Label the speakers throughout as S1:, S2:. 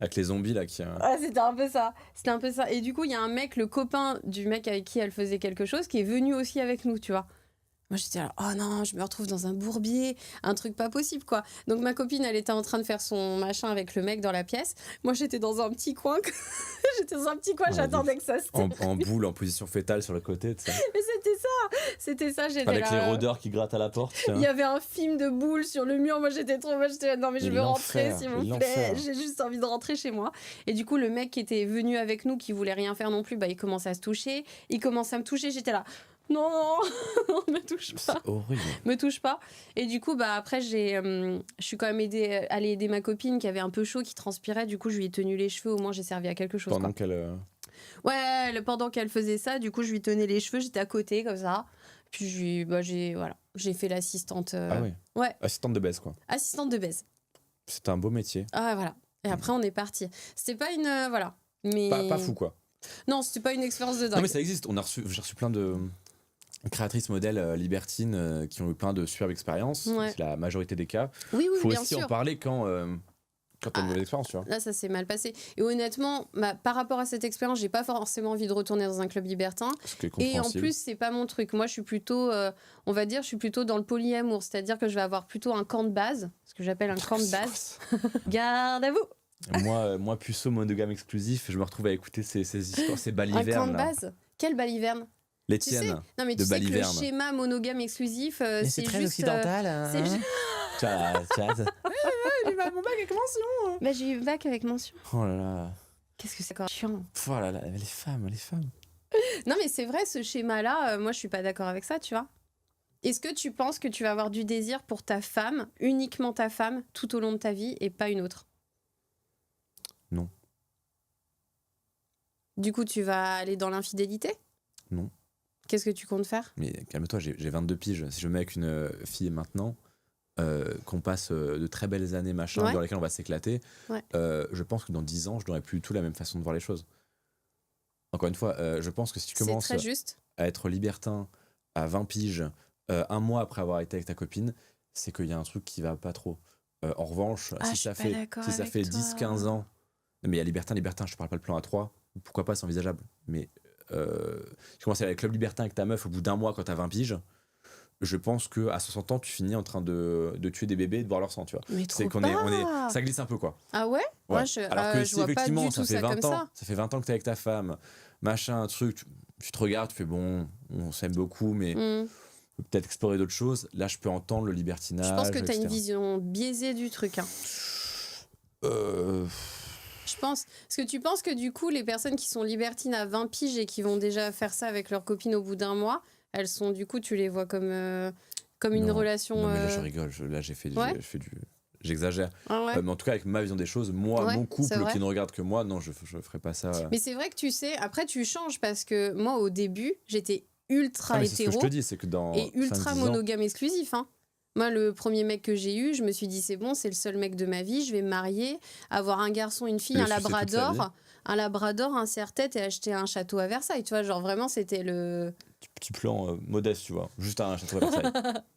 S1: Avec les zombies là qui.
S2: Ouais, c'était un peu ça. C'était un peu ça. Et du coup, il y a un mec, le copain du mec avec qui elle faisait quelque chose, qui est venu aussi avec nous, tu vois. Moi, j'étais là, oh non, je me retrouve dans un bourbier, un truc pas possible, quoi. Donc, ma copine, elle était en train de faire son machin avec le mec dans la pièce. Moi, j'étais dans un petit coin. J'attendais que ça se termine.
S1: En boule, en position fétale sur le côté, tu sais.
S2: Mais c'était ça, j'étais
S1: Avec
S2: là.
S1: les rôdeurs qui grattent à la porte.
S2: Il y avait un film de boules sur le mur. Moi, j'étais là, non, mais je veux rentrer, s'il vous plaît. J'ai juste envie de rentrer chez moi. Et du coup, le mec qui était venu avec nous, qui voulait rien faire non plus, bah, il commence à se toucher. Il commence à me toucher. J'étais là, non, me touche pas.
S1: C'est horrible.
S2: Me touche pas. Et du coup, bah, après, je suis quand même allée aider ma copine qui avait un peu chaud, qui transpirait. Du coup, je lui ai tenu les cheveux. Au moins, j'ai servi à quelque chose.
S1: Pendant qu'elle.
S2: Ouais, pendant qu'elle faisait ça, du coup, je lui tenais les cheveux. J'étais à côté, comme ça. Puis, j'ai fait l'assistante.
S1: Ah oui.
S2: Ouais.
S1: Assistante de baise, quoi.
S2: Assistante de baise.
S1: C'était un beau métier.
S2: Ah, voilà. Et après, on est parti. C'était pas une. Voilà. Mais...
S1: Pas fou, quoi.
S2: Non, c'était pas une expérience de dingue.
S1: Non, mais ça existe. J'ai reçu plein de créatrices modèles libertines qui ont eu plein de superbes expériences.
S2: Ouais.
S1: C'est la majorité des cas.
S2: Oui,
S1: Faut
S2: bien
S1: aussi
S2: sûr.
S1: en parler quand t'as une mauvaise expérience, tu vois.
S2: Là, ça s'est mal passé. Et honnêtement, par rapport à cette expérience, j'ai pas forcément envie de retourner dans un club libertin. Et en plus, c'est pas mon truc. Moi, je suis plutôt, on va dire, je suis plutôt dans le polyamour. C'est-à-dire que je vais avoir plutôt un camp de base, ce que j'appelle un camp de base. Garde à vous.
S1: Moi, puceau monogame exclusif, je me retrouve à écouter ces histoires, ces balivernes.
S2: Un camp de base. Quelle baliverne?
S1: Les tiennes.
S2: Non, mais tu sais que le schéma monogame exclusif, c'est
S1: très
S2: juste,
S1: occidental. Hein. Tchad. J'ai eu mon bac avec mention.
S2: Bah, j'ai eu bac avec mention.
S1: Oh là là.
S2: Qu'est-ce que c'est encore chiant.
S1: Oh là là, les femmes.
S2: Non, mais c'est vrai, ce schéma-là, moi, je suis pas d'accord avec ça, tu vois. Est-ce que tu penses que tu vas avoir du désir pour ta femme, uniquement ta femme, tout au long de ta vie, et pas une autre?
S1: Non.
S2: Du coup, tu vas aller dans l'infidélité?
S1: Non.
S2: Qu'est-ce que tu comptes faire?
S1: Mais calme-toi, j'ai 22 piges. Si je me mets avec une fille maintenant, qu'on passe de très belles années, machin, dans lesquelles on va s'éclater, je pense que dans 10 ans, je n'aurai plus du tout la même façon de voir les choses. Encore une fois, je pense que si tu commences à être libertin à 20 piges, un mois après avoir été avec ta copine, c'est qu'il y a un truc qui va pas trop. En revanche, si ça fait 10-15 ans, mais il y a libertin, je te parle pas de plan A3, pourquoi pas, c'est envisageable. Mais tu commences à aller avec club libertin avec ta meuf au bout d'un mois quand t'as 20 piges, je pense qu'à 60 ans, tu finis en train de tuer des bébés et de boire leur sang, tu vois.
S2: Mais trop
S1: c'est ça glisse un peu, quoi.
S2: Ah ouais?
S1: Ouais.
S2: Alors que si effectivement,
S1: ça fait 20 ans, ça fait 20 ans que t'es avec ta femme, machin, truc, tu te regardes, tu fais bon, on s'aime beaucoup, mais peut-être explorer d'autres choses. Là, je peux entendre le libertinage.
S2: Je pense que t'as une vision biaisée du truc, hein. Je pense. Parce que tu penses que du coup, les personnes qui sont libertines à 20 piges et qui vont déjà faire ça avec leur copine au bout d'un mois, elles sont, du coup, tu les vois comme une relation.
S1: Non, mais là, je rigole. Là, j'ai fait du. J'exagère.
S2: Ah ouais.
S1: Mais en tout cas, avec ma vision des choses, moi, mon couple qui ne regarde que moi, non, je ferai pas ça.
S2: Mais c'est vrai que tu sais, après, tu changes parce que moi, au début, j'étais ultra hétéro.
S1: C'est ce que je te dis, c'est que dans.
S2: Et ultra monogame exclusif, hein. Moi, le premier mec que j'ai eu, je me suis dit, c'est bon, c'est le seul mec de ma vie, je vais me marier, avoir un garçon, une fille, un labrador, un serre-tête et acheter un château à Versailles. Tu vois, genre vraiment, c'était le...
S1: Petit plan modeste, tu vois. Juste un château à Versailles.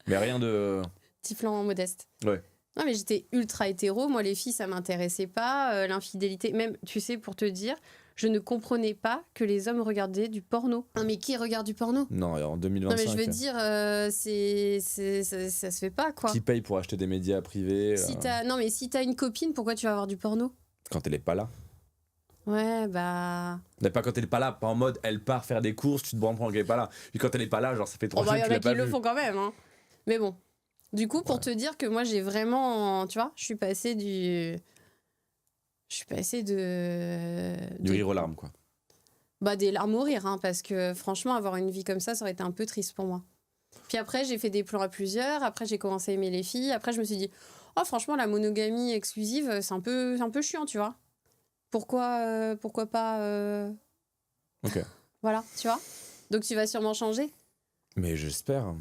S1: Mais rien de...
S2: Petit plan modeste.
S1: Ouais.
S2: Non, mais j'étais ultra hétéro. Moi, les filles, ça m'intéressait pas. L'infidélité, même, tu sais, pour te dire... Je ne comprenais pas que les hommes regardaient du porno. Non, mais qui regarde du porno?
S1: Non, en 2025...
S2: Non, mais je veux dire, ça se fait pas, quoi.
S1: Qui paye pour acheter des médias privés
S2: Non, mais si t'as une copine, pourquoi tu vas avoir du porno?
S1: Quand elle est pas là.
S2: Ouais, bah...
S1: Mais pas quand elle est pas là, pas en mode, elle part faire des courses, tu te branles pendant qu'elle est pas là. Puis quand elle est pas là, genre, ça fait 3 jours que tu l'as pas vu.
S2: Il y en a qui le font quand même, hein. Mais bon. Du coup, pour te dire que moi, j'ai vraiment... Tu vois, je suis passée de...
S1: Du rire aux larmes, quoi.
S2: Bah, des larmes au rire, hein, parce que franchement, avoir une vie comme ça aurait été un peu triste pour moi. Puis après, j'ai fait des plans à plusieurs. Après, j'ai commencé à aimer les filles. Après, je me suis dit, oh, franchement, la monogamie exclusive, c'est un peu chiant, tu vois. Pourquoi pas...
S1: Ok.
S2: Voilà, tu vois. Donc, tu vas sûrement changer.
S1: Mais j'espère.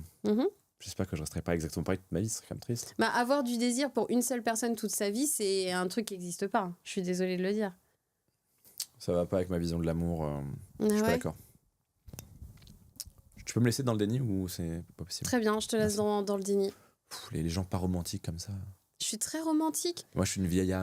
S1: J'espère que je resterai pas exactement pareil toute ma vie, ce serait quand même triste.
S2: Bah, avoir du désir pour une seule personne toute sa vie, c'est un truc qui n'existe pas. Je suis désolée de le dire.
S1: Ça va pas avec ma vision de l'amour. Je suis pas d'accord. Tu peux me laisser dans le déni ou c'est pas possible?
S2: Très bien, je te laisse dans le déni.
S1: Les gens pas romantiques comme ça.
S2: Je suis très romantique.
S1: Moi, je suis une vieille âme.